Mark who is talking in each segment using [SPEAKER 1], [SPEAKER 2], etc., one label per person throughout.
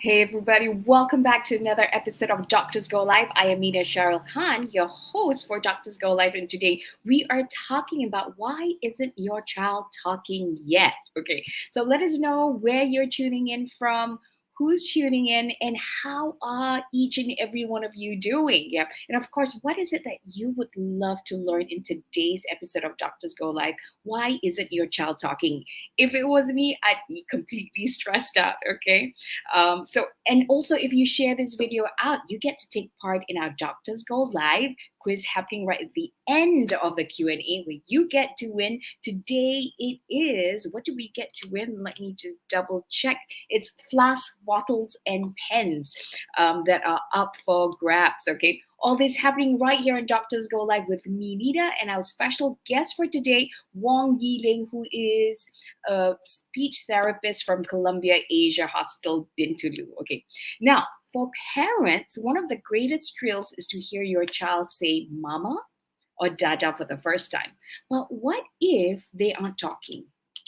[SPEAKER 1] Hey everybody, welcome back to another episode of Doctors Go Live. I am Mina Cheryl Khan, your host for Doctors Go Live, and today we are talking about why isn't your child talking yet? Okay, so let us know where you're tuning in from, who's tuning in, and how are each and every one of you doing? Yeah, and of course, what is it that you would love to learn in today's episode of Doctors Go Live? Why isn't your child talking? If it was me, I'd be completely stressed out. Okay. And also, if you share this video out, you get to take part in our Doctors Go Live quiz happening right at the end of the Q&A, where you get to win. Today it is, what do we get to win? Let me just double check. It's flask, bottles, and pens that are up for grabs, okay? All this happening right here on Doctors Go Live with me, Nita, and our special guest for today, Wong Yee Ling, who is a speech therapist from Columbia Asia Hospital, Bintulu. Okay, now for parents, one of the greatest thrills is to hear your child say "mama" or "dada" for the first time. Well, what if they aren't talking?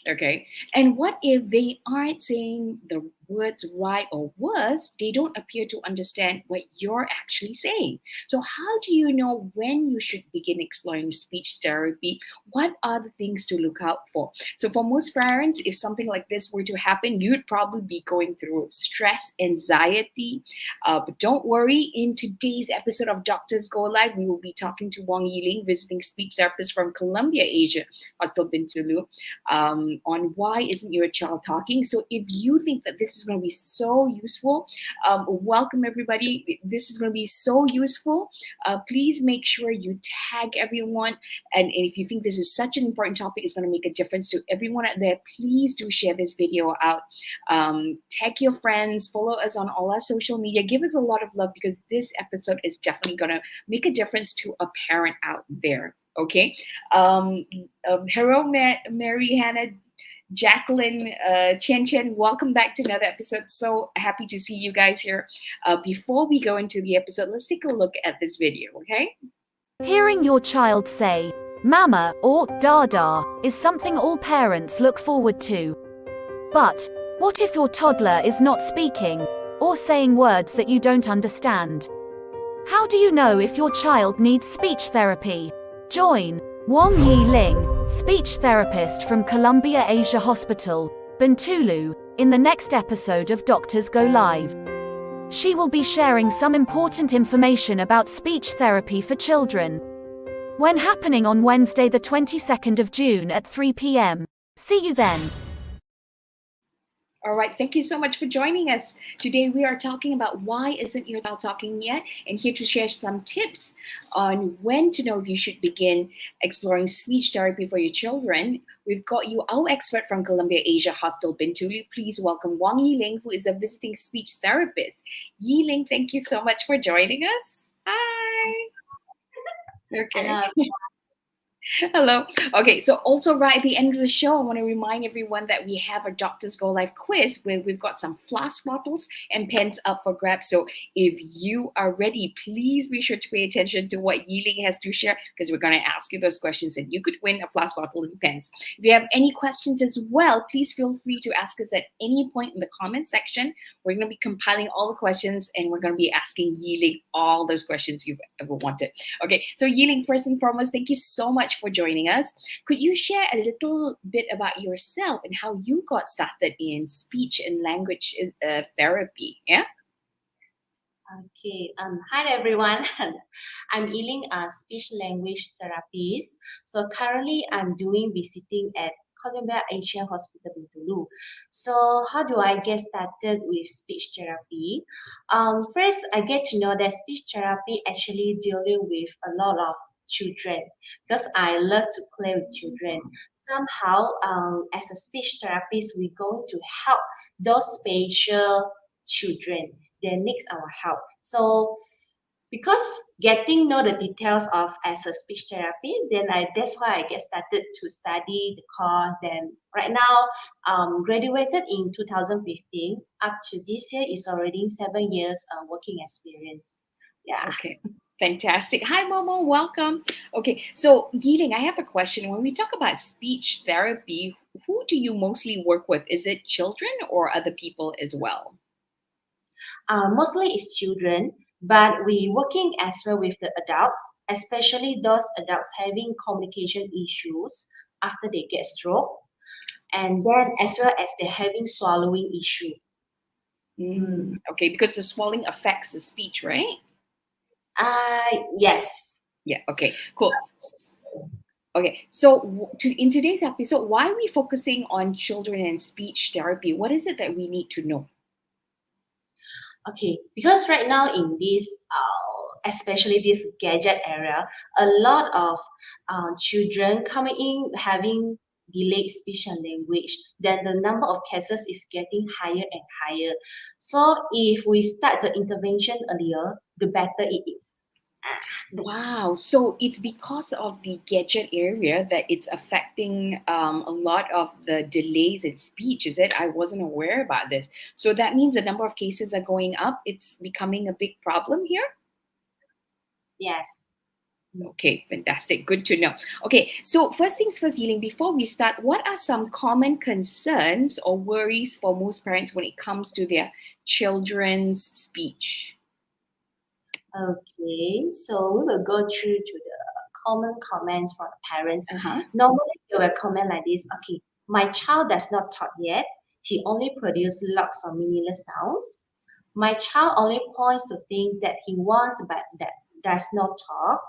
[SPEAKER 1] Okay, and what if they aren't saying the words right, or worse, they don't appear to understand what you're actually saying? So, how do you know when you should begin exploring speech therapy? What are the things to look out for? So, for most parents, if something like this were to happen, you'd probably be going through stress, anxiety. But don't worry, in today's episode of Doctors Go Live, we will be talking to Wong Yee Ling, visiting speech therapist from Columbia Asia, Hospital Bintulu, on why isn't your child talking. So if you think that this is going to be so useful, welcome everybody. This is going to be so useful. Please make sure you tag everyone. And if you think this is such an important topic, it's going to make a difference to everyone out there, please do share this video out. Tag your friends, follow us on all our social media. Give us a lot of love, because this episode is definitely going to make a difference to a parent out there. Okay. Hello, Mary Hannah, Jacqueline, Chen Chen. Welcome back to another episode. So happy to see you guys here. Before we go into the episode, let's take a look at this video, okay?
[SPEAKER 2] Hearing your child say, "mama" or "dada" is something all parents look forward to. But what if your toddler is not speaking, or saying words that you don't understand? How do you know if your child needs speech therapy? Join Wong Yee Ling, speech therapist from Columbia Asia Hospital, Bintulu, in the next episode of Doctors Go Live. She will be sharing some important information about speech therapy for children. When happening on Wednesday the 22nd of June at 3 p.m. See you then.
[SPEAKER 1] All right, thank you so much for joining us. Today we are talking about why isn't your child talking yet, and here to share some tips on when to know if you should begin exploring speech therapy for your children. We've got you, our expert from Columbia Asia Hospital, Bintulu. Please welcome Wong Yee Ling, who is a visiting speech therapist. Yee Ling, thank you so much for joining us. Hi. Okay. Hello. Okay, so also right at the end of the show, I want to remind everyone that we have a Doctors Go Live quiz where we've got some flask bottles and pens up for grabs. So if you are ready, please be sure to pay attention to what Yee Ling has to share, because we're going to ask you those questions and you could win a flask bottle and pens. If you have any questions as well, please feel free to ask us at any point in the comment section. We're going to be compiling all the questions and we're going to be asking Yee Ling all those questions you've ever wanted. Okay, so Yee Ling, first and foremost, thank you so much for joining us. Could you share a little bit about yourself and how you got started in speech and language therapy? Yeah.
[SPEAKER 3] Okay. Hi everyone. I'm Yiling, a speech language therapist. So currently, I'm doing visiting at Columbia Asia Hospital Bintulu. So how do I get started with speech therapy? First, I get to know that speech therapy actually dealing with a lot of children, because I love to play with children. Somehow, as a speech therapist, we're going to help those special children that needs our help. So because getting know the details of as a speech therapist, then that's why I get started to study the course. Then right now, graduated in 2015. Up to this year is already 7 years working experience. Yeah.
[SPEAKER 1] Okay. Fantastic. Hi, Momo. Welcome. Okay, so Yee Ling, I have a question. When we talk about speech therapy, who do you mostly work with? Is it children or other people as well?
[SPEAKER 3] mostly it's children, but we working as well with the adults, especially those adults having communication issues after they get stroke, and then as well as they're having swallowing issue.
[SPEAKER 1] Okay, because the swelling affects the speech, right?
[SPEAKER 3] Yes.
[SPEAKER 1] Yeah. Okay. Cool. Okay. So in today's episode, why are we focusing on children and speech therapy? What is it that we need to know?
[SPEAKER 3] Okay, because right now in this, especially this gadget era, a lot of children coming in having delayed speech and language, then the number of cases is getting higher and higher. So if we start the intervention earlier, the better it is.
[SPEAKER 1] Wow. So it's because of the gadget area that it's affecting a lot of the delays in speech, is it? I wasn't aware about this. So that means the number of cases are going up. It's becoming a big problem here.
[SPEAKER 3] Yes.
[SPEAKER 1] Okay, fantastic. Good to know. Okay, so first things first, Yiling, before we start, what are some common concerns or worries for most parents when it comes to their children's speech?
[SPEAKER 3] Okay, so we will go through to the common comments from parents.
[SPEAKER 1] Uh-huh.
[SPEAKER 3] Normally, they will comment like this. Okay, my child does not talk yet. He only produces lots of meaningless sounds. My child only points to things that he wants but that does not talk.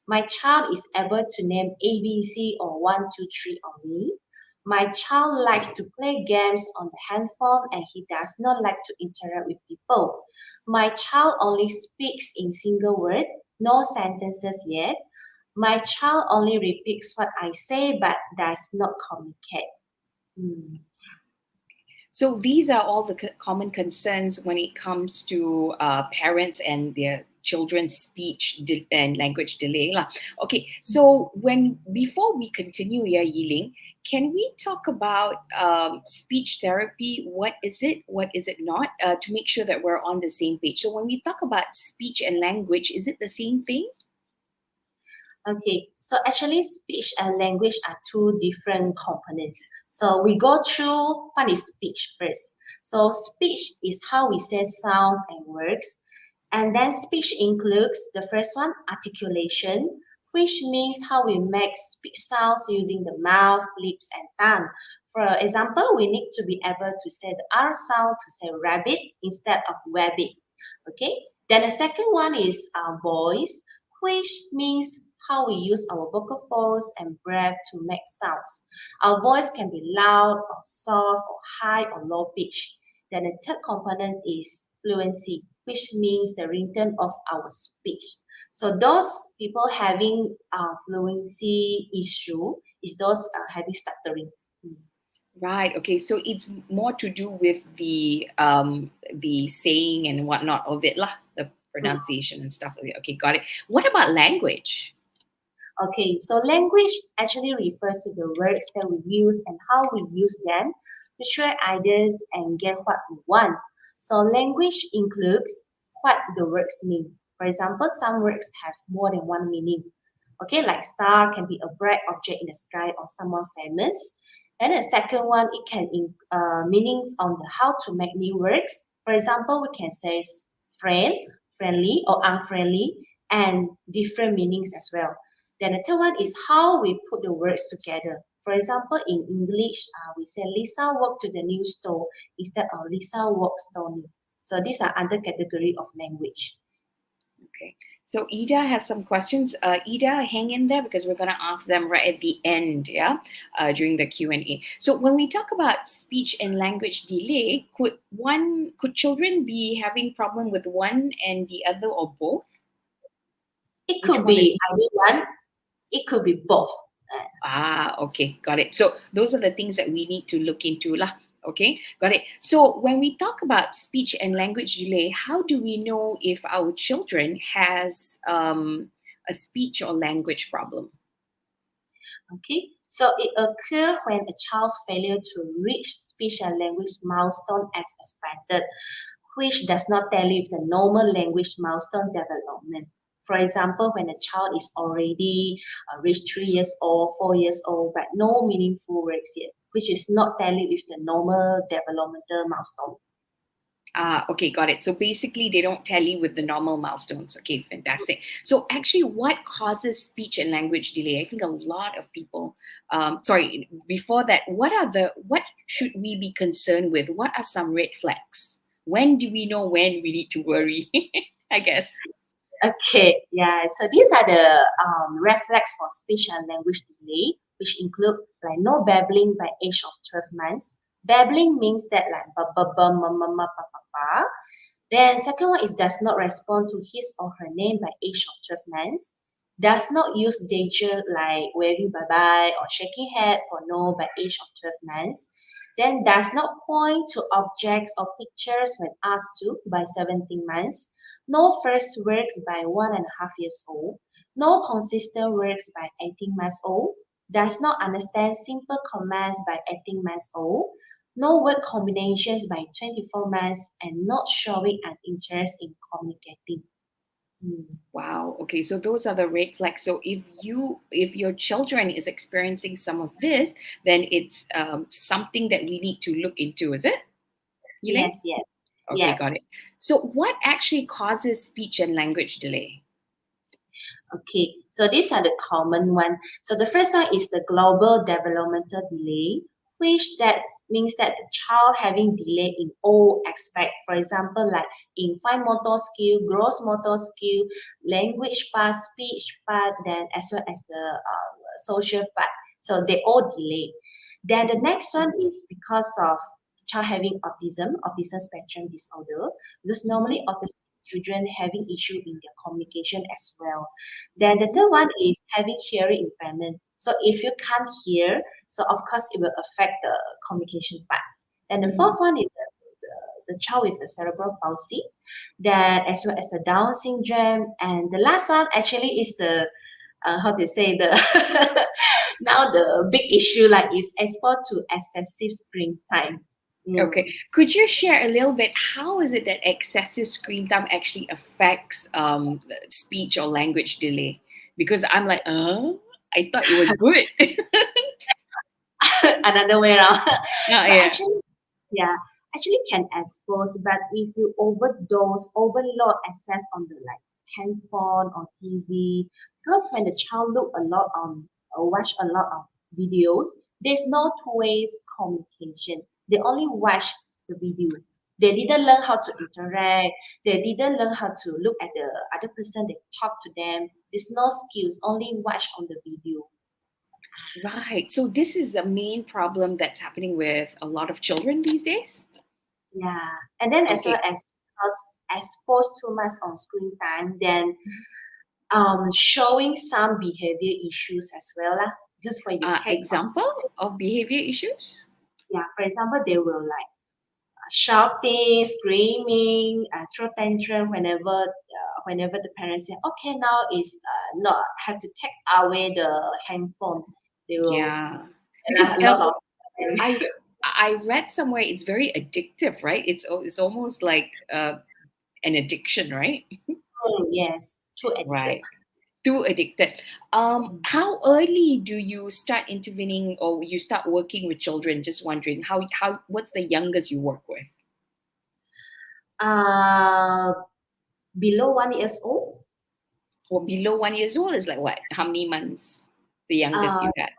[SPEAKER 3] My child is able to name ABC or 1, 2, 3 only. My child likes to play games on the handphone and he does not like to interact with people. My child only speaks in single word, no sentences yet. My child only repeats what I say but does not communicate. Hmm.
[SPEAKER 1] So these are all the common concerns when it comes to parents and their children's speech and language delay lah. Okay, so when before we continue, Yiling, can we talk about speech therapy? What is it? What is it not? To make sure that we're on the same page. So when we talk about speech and language, is it the same thing?
[SPEAKER 3] Okay, so actually speech and language are two different components. So we go through what is speech first. So speech is how we say sounds and words. And then speech includes the first one, articulation, which means how we make speech sounds using the mouth, lips, and tongue. For example, we need to be able to say the R sound to say rabbit instead of rabbit. Okay. Then the second one is voice, which means how we use our vocal folds and breath to make sounds. Our voice can be loud or soft or high or low pitch. Then the third component is fluency, which means the rhythm of our speech. So those people having fluency issue is those having stuttering.
[SPEAKER 1] Right. Okay. So it's more to do with the saying and whatnot of it lah, the pronunciation and stuff of it. Okay, got it. What about language?
[SPEAKER 3] Okay, so language actually refers to the words that we use and how we use them to share ideas and get what we want. So language includes what the words mean. For example, some words have more than one meaning. Okay, like star can be a bright object in the sky or someone famous. And the second one, it can meanings on the how to make new words. For example, we can say friend, friendly, or unfriendly, and different meanings as well. Then the third one is how we put the words together. For example, in English, we say Lisa walked to the new store instead of Lisa walked Stony. So these are under category of language.
[SPEAKER 1] Okay. So Ida has some questions. Ida, hang in there because we're going to ask them right at the end, yeah, during the Q&A. So when we talk about speech and language delay, could children be having problem with one and the other or both?
[SPEAKER 3] It
[SPEAKER 1] Which
[SPEAKER 3] could
[SPEAKER 1] one is?
[SPEAKER 3] be either one, it could be both.
[SPEAKER 1] Okay, got it. So those are the things that we need to look into lah. Okay, got it. So when we talk about speech and language delay, how do we know if our children has a speech or language problem?
[SPEAKER 3] Okay, so it occurs when a child's failure to reach speech and language milestone as expected, which does not tally with the normal language milestone development. For example, when a child is already reached 3 years old, 4 years old, but no meaningful words yet, which is not tally with the normal developmental milestone.
[SPEAKER 1] Okay, got it. So basically, they don't tell you with the normal milestones. Okay, fantastic. So actually, what causes speech and language delay? I think a lot of people. Sorry, before that, what should we be concerned with? What are some red flags? When do we know when we need to worry? I guess.
[SPEAKER 3] Okay, yeah. So these are the red flags for speech and language delay, which include like no babbling by age of 12 months. Babbling means that like ba ba ba ma ma ma pa pa pa. Then second one is does not respond to his or her name by age of 12 months. Does not use gesture like waving bye bye or shaking head for no by age of 12 months. Then does not point to objects or pictures when asked to by 17 months. No first works by 1.5 years old. No consistent works by 18 months old. Does not understand simple commands by 18 months old. No word combinations by 24 months and not showing an interest in communicating. Mm.
[SPEAKER 1] Wow. Okay. So those are the red flags. So if your children is experiencing some of this, then it's something that we need to look into. Is it, Elaine?
[SPEAKER 3] Yes, yes,
[SPEAKER 1] Okay, got
[SPEAKER 3] yes.
[SPEAKER 1] it. So what actually causes speech and language delay?
[SPEAKER 3] Okay, so these are the common one. So the first one is the global developmental delay, which that means that the child having delay in all aspect. For example, like in fine motor skill, gross motor skill, language part, speech part, then as well as the social part. So they all delay. Then the next one is because of the child having autism spectrum disorder, because normally autistic children having issue in their communication as well. Then the third one is having hearing impairment. So if you can't hear, so of course it will affect the communication part. And the
[SPEAKER 1] Mhm.
[SPEAKER 3] fourth one is the child with the cerebral palsy, then as well as the Down syndrome. And the last one actually is the how to say the now the big issue like is exposed to excessive screen time.
[SPEAKER 1] Okay.
[SPEAKER 3] Mm.
[SPEAKER 1] Could you share a little bit how is it that excessive screen time actually affects speech or language delay? Because I'm like, I thought it was good.
[SPEAKER 3] Another way around.
[SPEAKER 1] Oh,
[SPEAKER 3] So
[SPEAKER 1] yeah.
[SPEAKER 3] actually, yeah, actually can expose, but if you overdose, overload access on the like handphone or TV, because when the child look a lot on or watch a lot of videos, there's no two ways communication. They only watch the video. They didn't learn how to interact. They didn't learn how to look at the other person. They talk to them. There's no skills. Only watch on the video.
[SPEAKER 1] Right. So this is the main problem that's happening with a lot of children these days.
[SPEAKER 3] Yeah, and then as well
[SPEAKER 1] Okay.
[SPEAKER 3] as because exposed too much on screen time, then showing some behavior issues as well lah. Because when you take
[SPEAKER 1] Example of behavior issues?
[SPEAKER 3] yeah, for example, they will like shouting, screaming, throw tantrum whenever the parents say, okay, now is not have to take away the handphone. They will
[SPEAKER 1] Yeah. Because
[SPEAKER 3] a lot of
[SPEAKER 1] I I read somewhere it's very addictive, right? It's almost like an addiction, right?
[SPEAKER 3] yes, too addicted.
[SPEAKER 1] Right. Too addicted. How early do you start intervening or you start working with children? Just wondering how what's the youngest you work with?
[SPEAKER 3] Uh, below 1 years old.
[SPEAKER 1] Or below 1 years old is like what? How many months the youngest
[SPEAKER 3] Uh,
[SPEAKER 1] you had?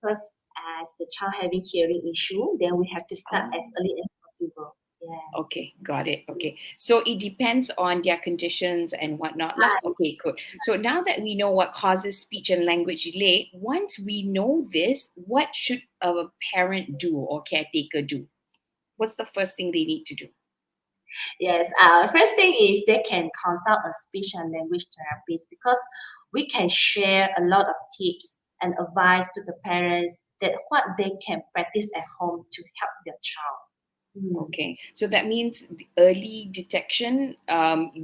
[SPEAKER 3] because as the child having hearing issue, then we have to start
[SPEAKER 1] Oh,
[SPEAKER 3] as early as possible. Yes.
[SPEAKER 1] okay, got it. Okay. So it depends on their conditions and whatnot lah.
[SPEAKER 3] Ah,
[SPEAKER 1] Okay, cool. So now that we know what causes speech and language delay, once we know this, what should a parent do or caretaker do? What's the first thing they need to do?
[SPEAKER 3] yes. First thing is they can consult a speech and language therapist because we can share a lot of tips and advice to the parents that what they can practice at home to help their child. Mm.
[SPEAKER 1] Okay, so that means the early detection,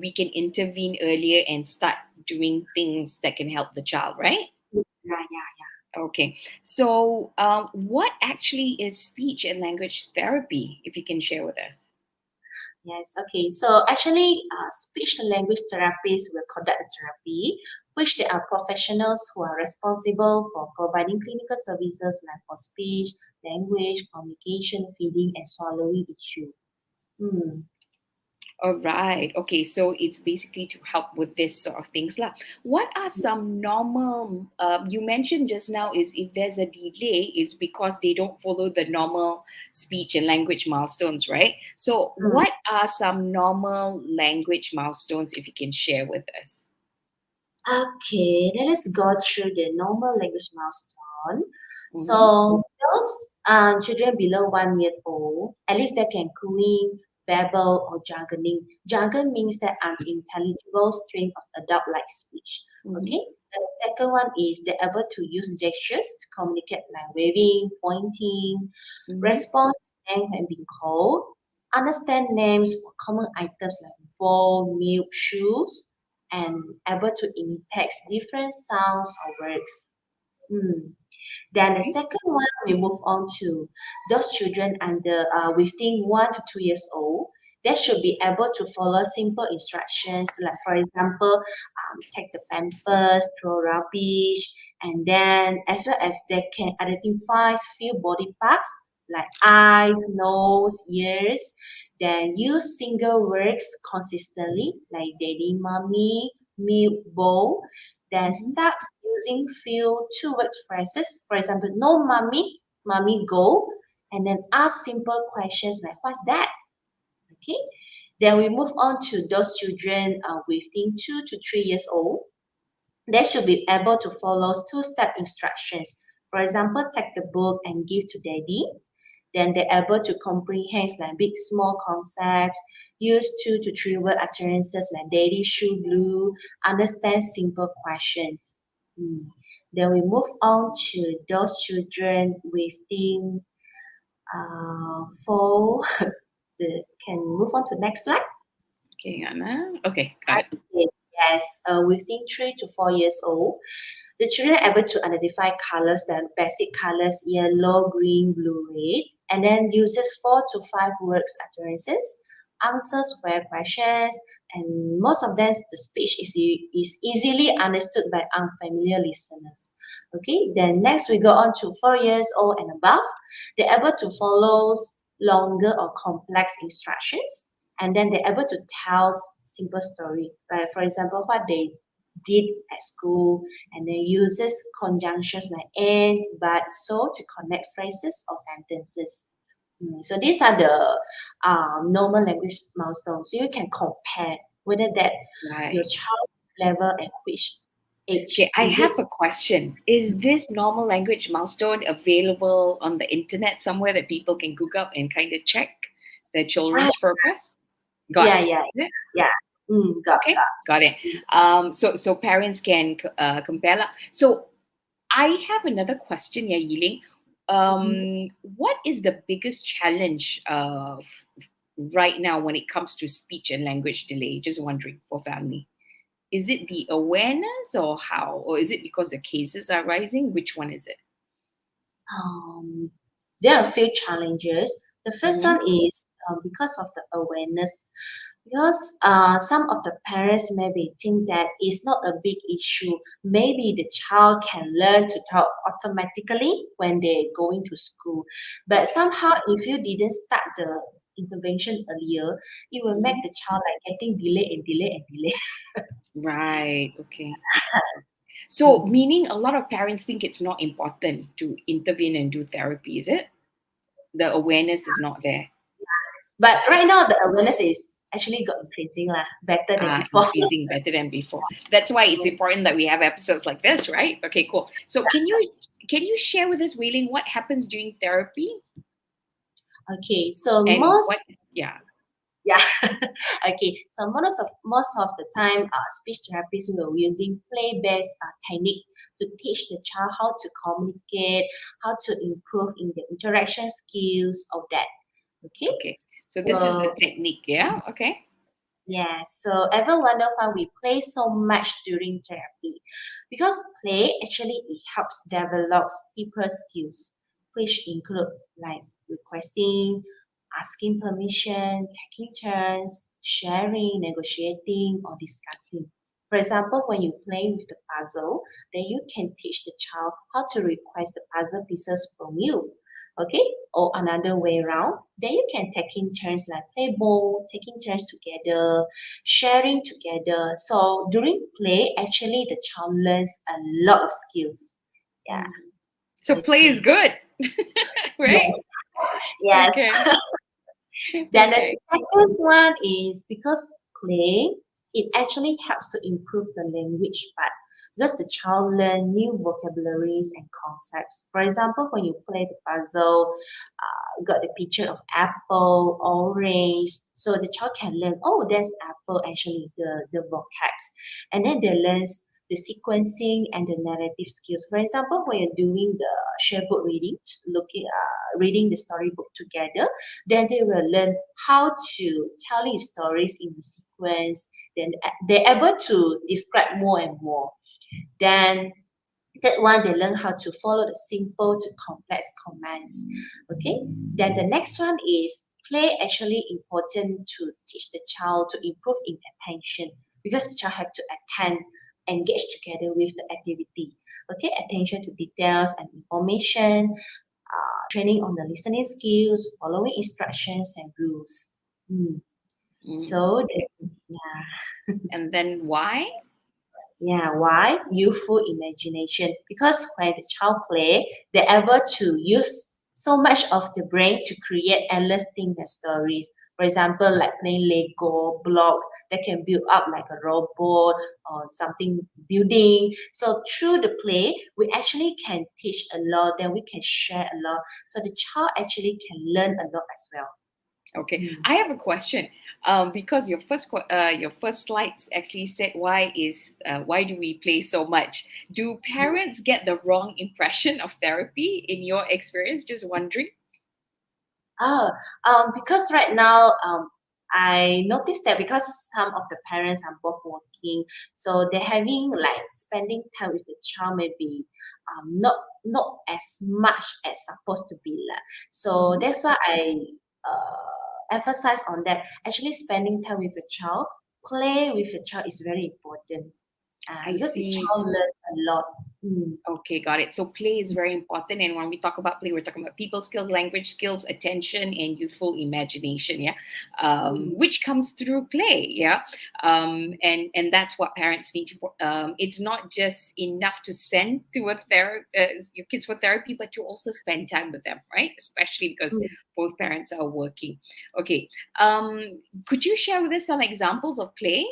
[SPEAKER 1] we can intervene earlier and start doing things that can help the child, right?
[SPEAKER 3] Yeah, yeah.
[SPEAKER 1] Okay, so what actually is speech and language therapy, if you can share with us?
[SPEAKER 3] Yes, okay. So actually, speech and language therapists will conduct a therapy, which they are professionals who are responsible for providing clinical services like for speech, language, communication, feeding, and swallowing issue. Hmm.
[SPEAKER 1] All right. Okay. So it's basically to help with this sort of things, lah. What are some normal? You mentioned just now is if there's a delay, is because they don't follow the normal speech and language milestones, right? So
[SPEAKER 3] Mm.
[SPEAKER 1] what are some normal language milestones, if you can share with us?
[SPEAKER 3] Okay, let us go through the normal language milestone.
[SPEAKER 1] Mm-hmm.
[SPEAKER 3] So those children below 1 year old, at least they can cooing, babble, or jargoning. Jargon means that unintelligible string of adult-like speech.
[SPEAKER 1] Mm-hmm.
[SPEAKER 3] Okay. And the second one is they're able to use gestures to communicate, like waving, pointing,
[SPEAKER 1] Mm-hmm.
[SPEAKER 3] response to name when being called, understand names for common items like bowl, milk, shoes, and able to imitate different sounds or words. Hmm. Then the
[SPEAKER 1] Okay.
[SPEAKER 3] second one, we move on to those children under within 1 to 2 years old. They should be able to follow simple instructions, like for example, take the pampers, throw rubbish, and then as well as they can identify few body parts like eyes, nose, ears. Then use single words consistently, like daddy, mommy, milk bowl. Then
[SPEAKER 1] Mm-hmm.
[SPEAKER 3] start using few two-word phrases. For example, no mommy, mommy go, and then ask simple questions like what's that? Okay. Then we move on to those children within 2 to 3 years old. They should be able to follow two-step instructions. For example, take the book and give to daddy. Then they're able to comprehend like big, small concepts, use 2 to 3 word utterances like daddy, shoe, blue, understand simple questions. Mm. Then we move on to those children within four. Can move on to next slide.
[SPEAKER 1] Okay, Anna. Okay, got it.
[SPEAKER 3] Okay, yes, within 3 to 4 years old, the children are able to identify colors, the basic colors, yellow, green, blue, red, and then uses 4 to 5 words utterances, answers square questions, and most of them, the speech is easily understood by unfamiliar listeners. Okay, then next we go on to 4 years old and above. They're able to follow longer or complex instructions, and then they're able to tell simple story. Like for example, what they did at school, and then uses conjunctions like and, but, so to connect phrases or sentences. So these are the normal language milestones. So you can compare whether that your
[SPEAKER 1] Right.
[SPEAKER 3] child level at which
[SPEAKER 1] Okay,
[SPEAKER 3] age
[SPEAKER 1] I
[SPEAKER 3] is it.
[SPEAKER 1] have a question. Is this normal language milestone available on the internet somewhere that people can Google up and kind of check the
[SPEAKER 3] Ah,
[SPEAKER 1] children's progress? Got
[SPEAKER 3] yeah,
[SPEAKER 1] it.
[SPEAKER 3] yeah,
[SPEAKER 1] Is it?
[SPEAKER 3] yeah. Got,
[SPEAKER 1] Okay,
[SPEAKER 3] got.
[SPEAKER 1] got it. So parents can compare. Lah. So I have another question, yeah, Yiling.
[SPEAKER 3] Mhm.
[SPEAKER 1] What is the biggest challenge right now when it comes to speech and language delay? Just wondering for family. Is it the awareness or how? Or is it because the cases are rising? Which one is it?
[SPEAKER 3] Um, there are a few challenges. The first
[SPEAKER 1] Mm-hmm.
[SPEAKER 3] one is because of the awareness. Because some of the parents maybe think that it's not a big issue. Maybe the child can learn to talk automatically when they're going to school. But somehow, if you didn't start the intervention earlier, it will make
[SPEAKER 1] Mm-hmm.
[SPEAKER 3] the child like getting delay and delay and delay.
[SPEAKER 1] Right. Okay. So, meaning a lot of parents think it's not important to intervene and do therapy, is it? The awareness is not there.
[SPEAKER 3] But right now, the awareness is actually got increasing lah, better than before.
[SPEAKER 1] Increasing better than before. That's why it's important that we have episodes like this, right? Okay, cool. So can you share with us, Wailing, what happens during therapy
[SPEAKER 3] Okay, so
[SPEAKER 1] and what? Yeah.
[SPEAKER 3] yeah, okay, so most of the time, speech therapists will using play-based technique to teach the child how to communicate, how to improve in the interaction skills of that. Okay,
[SPEAKER 1] Okay. So this is the
[SPEAKER 3] so
[SPEAKER 1] technique. Yeah. Okay.
[SPEAKER 3] yeah, so ever wonder why we play so much during therapy? Because play actually it helps develop people skills, which include like requesting, asking permission, taking turns, sharing, negotiating, or discussing. For example, when you play with the puzzle, then you can teach the child how to request the puzzle pieces from you. okay, or another way around. Then you can take in turns like play ball, taking turns together, sharing together. So during play, actually the child learns a lot of skills. Yeah.
[SPEAKER 1] Mhm. So play is
[SPEAKER 3] Okay.
[SPEAKER 1] good, right?
[SPEAKER 3] Yes. Yes.
[SPEAKER 1] Okay.
[SPEAKER 3] Then the
[SPEAKER 1] Okay.
[SPEAKER 3] second one is because play, it actually helps to improve the language part because the child learn new vocabularies and concepts. For example, when you play the puzzle, got the picture of apple, orange, so the child can learn, oh, there's apple actually, the vocabs. And then they learn the sequencing and the narrative skills. For example, when you're doing the share book reading, reading the storybook together, then they will learn how to telling stories in the sequence. Then they're able to describe more and more. Then that one, they learn how to follow the simple to complex commands. Okay. Then the next one is play actually important to teach the child to improve in attention because the child have to attend, engage together with the activity. Okay, attention to details and information, training on the listening skills, following instructions and rules. Mm.
[SPEAKER 1] Mm,
[SPEAKER 3] So,
[SPEAKER 1] okay.
[SPEAKER 3] yeah.
[SPEAKER 1] And then why?
[SPEAKER 3] Yeah, why? Youthful imagination. Because when the child play, they're able to use so much of the brain to create endless things and stories. For example, like playing Lego blocks that can build up like a robot or something building. So through the play, we actually can teach a lot, then we can share a lot. So the child actually can learn a lot as well.
[SPEAKER 1] Okay,
[SPEAKER 3] Mm.
[SPEAKER 1] I have a question. Because your first slides actually said why do we play so much? Do parents get the wrong impression of therapy in your experience? Just wondering.
[SPEAKER 3] Oh, because right now, I noticed that because some of the parents are both working, so they're having like spending time with the child maybe not as much as supposed to be lah. So
[SPEAKER 1] Mhm.
[SPEAKER 3] that's why I emphasize on that. Actually, spending time with the child, play with the child is very important.
[SPEAKER 1] I
[SPEAKER 3] Because the
[SPEAKER 1] see.
[SPEAKER 3] child learns a lot. Mm.
[SPEAKER 1] Okay, got it. So play is very important. And when we talk about play, we're talking about people skills, language skills, attention, and youthful imagination. Yeah,
[SPEAKER 3] Mm.
[SPEAKER 1] which comes through play. Yeah, and that's what parents need to. It's not just enough to send to your kids for therapy, but to also spend time with them, right? Especially because
[SPEAKER 3] Mm.
[SPEAKER 1] both parents are working. Okay, could you share with us some examples of play?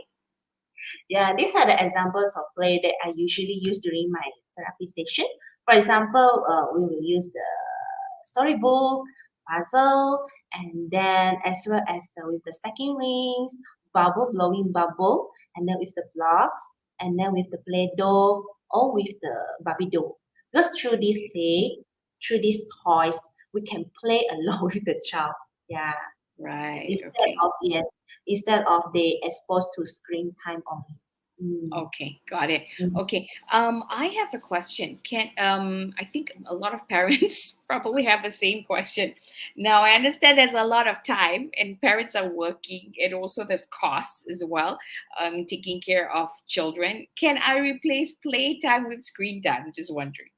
[SPEAKER 3] Yeah, these are the examples of play that I usually use during my therapy session. For example, we will use the storybook, puzzle, and then as well as with the stacking rings, bubble, blowing bubble, and then with the blocks, and then with the play doh, or with the Barbie doll. Because through this play, through these toys, we can play along with the child. Yeah.
[SPEAKER 1] Right.
[SPEAKER 3] Instead
[SPEAKER 1] Okay.
[SPEAKER 3] of yes, instead of they exposed to screen time only. Mm.
[SPEAKER 1] Okay, got it.
[SPEAKER 3] Mm.
[SPEAKER 1] Okay, I have a question. Can I think a lot of parents probably have the same question. Now I understand there's a lot of time, and parents are working, and also there's costs as well. Taking care of children. Can I replace playtime with screen time? Just wondering.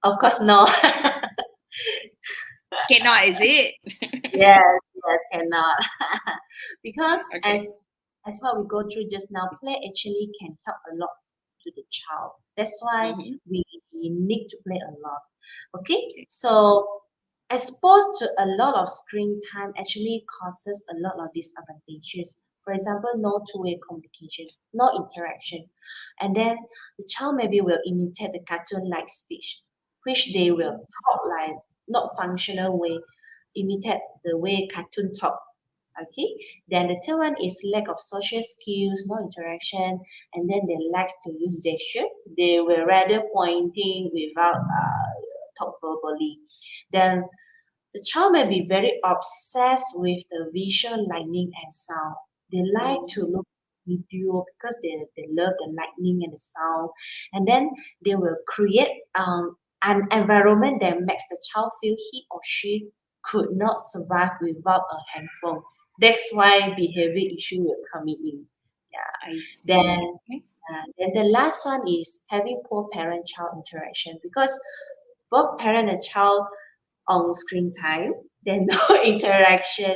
[SPEAKER 3] Of course, no.
[SPEAKER 1] Cannot, is it?
[SPEAKER 3] Yes, yes, cannot. Because
[SPEAKER 1] Okay.
[SPEAKER 3] as what we go through just now, play actually can help a lot to the child. That's why
[SPEAKER 1] Mm-hmm.
[SPEAKER 3] we need to play a lot. Okay,
[SPEAKER 1] Okay.
[SPEAKER 3] so exposed to a lot of screen time actually causes a lot of disadvantages. For example, no two-way communication, no interaction. And then the child maybe will imitate the cartoon-like speech, which they will
[SPEAKER 1] Mm-hmm.
[SPEAKER 3] talk like not functional way, imitate the way cartoon talk. Okay. Then the third one is lack of social skills, no interaction, and then they like to use gesture. They were rather pointing without talk verbally. Then the child may be very obsessed with the visual lightning and sound. They like to
[SPEAKER 1] Mm-hmm.
[SPEAKER 3] look video because they love the lightning and the sound. And then they will create an environment that makes the child feel he or she could not survive without a handphone. That's why behavior issue will come in. Yeah.
[SPEAKER 1] I
[SPEAKER 3] Then
[SPEAKER 1] see. Okay.
[SPEAKER 3] then the last one is having poor parent-child interaction because both parent and child on screen time, then no interaction.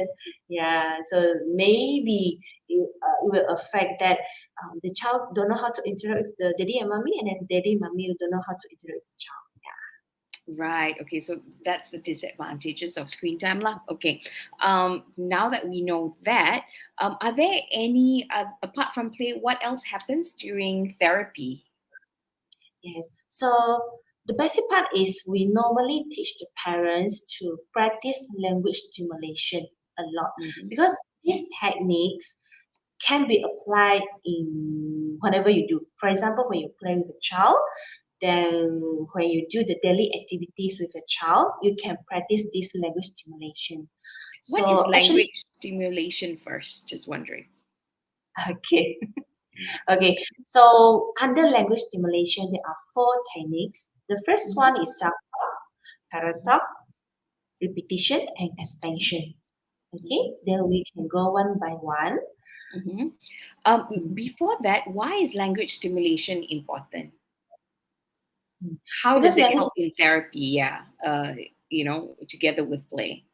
[SPEAKER 3] Yeah, so maybe it will affect that the child don't know how to interact with the daddy and mommy, and then daddy and mommy don't know how to interact with the child.
[SPEAKER 1] Right. Okay. So that's the disadvantages of screen time, lah. Okay. Now that we know that, are there any apart from play? What else happens during therapy?
[SPEAKER 3] Yes. So the basic part is we normally teach the parents to practice language stimulation a lot
[SPEAKER 1] Hmm.
[SPEAKER 3] because these techniques can be applied in whatever you do. For example, when you play with a child, then when you do the daily activities with a child, you can practice this language stimulation.
[SPEAKER 1] What is
[SPEAKER 3] So actually,
[SPEAKER 1] language stimulation first? Just wondering.
[SPEAKER 3] okay, okay. So under language stimulation, there are four techniques. The first
[SPEAKER 1] Hmm.
[SPEAKER 3] one is self-talk, parrot-talk, repetition, and expansion. Okay, then we can go one by one.
[SPEAKER 1] Hmm.
[SPEAKER 3] Mm,
[SPEAKER 1] Before that, why is language stimulation important?
[SPEAKER 3] mm.
[SPEAKER 1] How
[SPEAKER 3] Because
[SPEAKER 1] does it
[SPEAKER 3] language,
[SPEAKER 1] help in therapy? Yeah. Together with play.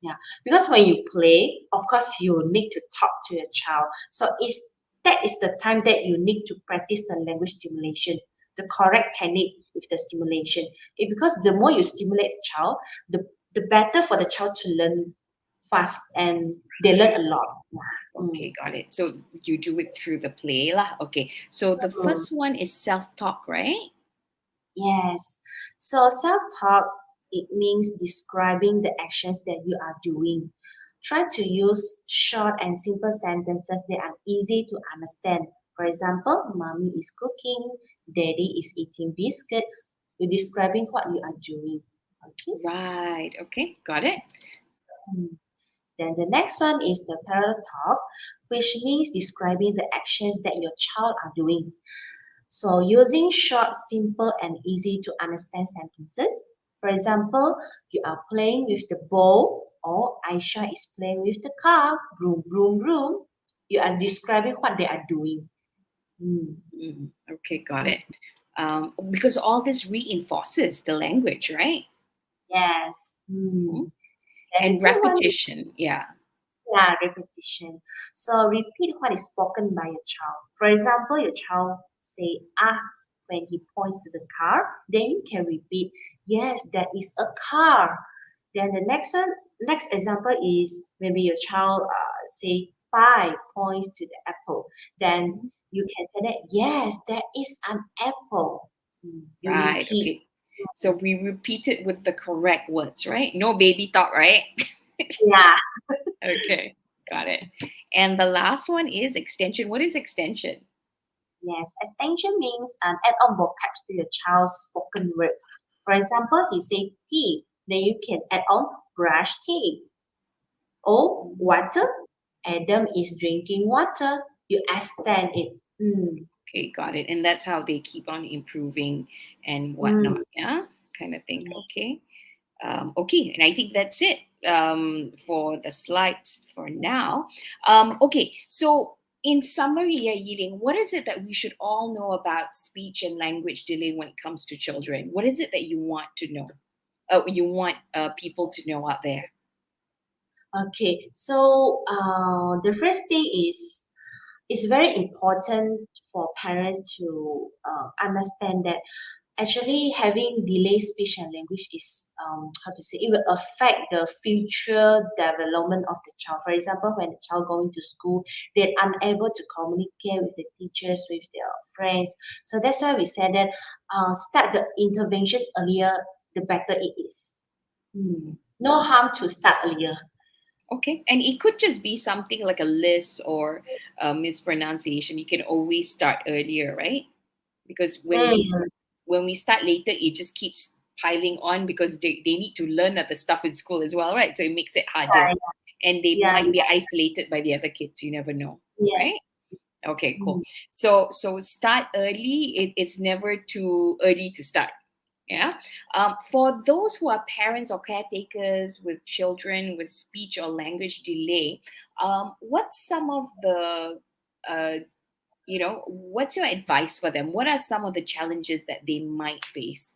[SPEAKER 3] yeah, because when you play, of course, you need to talk to your child. So that is the time that you need to practice the language stimulation, the correct technique with the stimulation. Because the more you stimulate the child, the better for the child to learn fast and they learn a lot. Mm.
[SPEAKER 1] Okay, got it. So you do it through the play lah. Okay. So the
[SPEAKER 3] Mm.
[SPEAKER 1] first one is self-talk, right?
[SPEAKER 3] Yes. So self-talk, it means describing the actions that you are doing. Try to use short and simple sentences that are easy to understand. For example, mommy is cooking, daddy is eating biscuits. You're describing what you are doing. Okay.
[SPEAKER 1] Right. Okay, got it.
[SPEAKER 3] Hmm. Then the next one is the parallel talk, which means describing the actions that your child are doing. So using short, simple, and easy to understand sentences. For example, you are playing with the ball, or Aisha is playing with the car, broom, broom, broom. You are describing what they are doing. Mm.
[SPEAKER 1] Okay, got it. Because all this reinforces the language, right?
[SPEAKER 3] Yes.
[SPEAKER 1] Mhm.
[SPEAKER 3] And the
[SPEAKER 1] And
[SPEAKER 3] third one is
[SPEAKER 1] repetition. Yeah.
[SPEAKER 3] repetition. So repeat what is spoken by your child. For example, your child say ah when he points to the car, then you can repeat, yes, that is a car. Then the next example is maybe your child say five points to the apple. Then
[SPEAKER 1] Mhm.
[SPEAKER 3] you can say that yes, that is an apple. You
[SPEAKER 1] Right.
[SPEAKER 3] repeat.
[SPEAKER 1] Okay. So we repeat it with the correct words, right? No baby talk, right?
[SPEAKER 3] Yeah.
[SPEAKER 1] Okay, got it. And the last one is extension. What is extension?
[SPEAKER 3] Yes, extension means add-on vocabs to your child's spoken words. For example, he say tea, then you can add on brush teeth. Or water, Adam is drinking water. You extend it. Mm,
[SPEAKER 1] Okay, got it. And that's how they keep on improving and
[SPEAKER 3] mm,
[SPEAKER 1] whatnot. Yeah, kind of think.
[SPEAKER 3] yes.
[SPEAKER 1] Okay. Okay, and I think that's it for the slides for now. Okay, so in summary, yeah, Yiling, what is it that we should all know about speech and language delay when it comes to children? What is it that you want to know? You want people to know out there?
[SPEAKER 3] Okay, so the first thing is it's very important for parents to understand that actually having delayed speech and language is how to say it will affect the future development of the child. For example, when the child going to school, they're unable to communicate with the teachers, with their friends. So that's why we said that start the intervention earlier, the better it is. No harm to start earlier.
[SPEAKER 1] Okay, and it could just be something like a list or a mispronunciation. You can always start earlier, right? Because
[SPEAKER 3] Mm,
[SPEAKER 1] when we start later, it just keeps piling on because they need to learn other stuff in school as well, right? So it makes it harder,
[SPEAKER 3] yeah,
[SPEAKER 1] and they
[SPEAKER 3] yeah,
[SPEAKER 1] might be
[SPEAKER 3] yeah,
[SPEAKER 1] isolated by the other kids. You never know, right?
[SPEAKER 3] yes.
[SPEAKER 1] Okay, cool.
[SPEAKER 3] Mm,
[SPEAKER 1] So start early. It's never too early to start. Yeah. For those who are parents or caretakers with children with speech or language delay, what's some of the uh, what's your advice for them? What are some of the challenges that they might face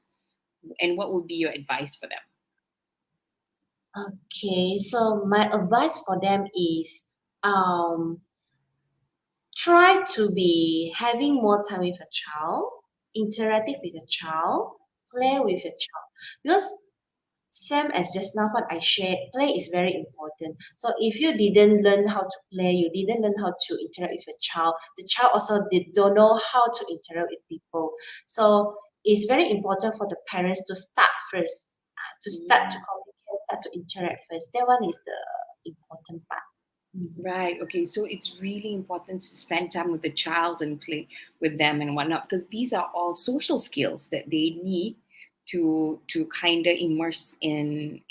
[SPEAKER 1] and what would be your advice for them?
[SPEAKER 3] Okay, so my advice for them is um try to be having more time with a child, interactive with a child, play with a child. Because same as just now what I shared, play is very important. So if you didn't learn how to play, you didn't learn how to interact with a child, the child also don't know how to interact with people. So it's very important for the parents to start first, to start to
[SPEAKER 1] Yeah.
[SPEAKER 3] communicate, start to interact first. That one is the important part. Mm.
[SPEAKER 1] Right. Okay. So it's really important to spend time with the child and play with them and whatnot, because these are all social skills that they need to kind of immerse in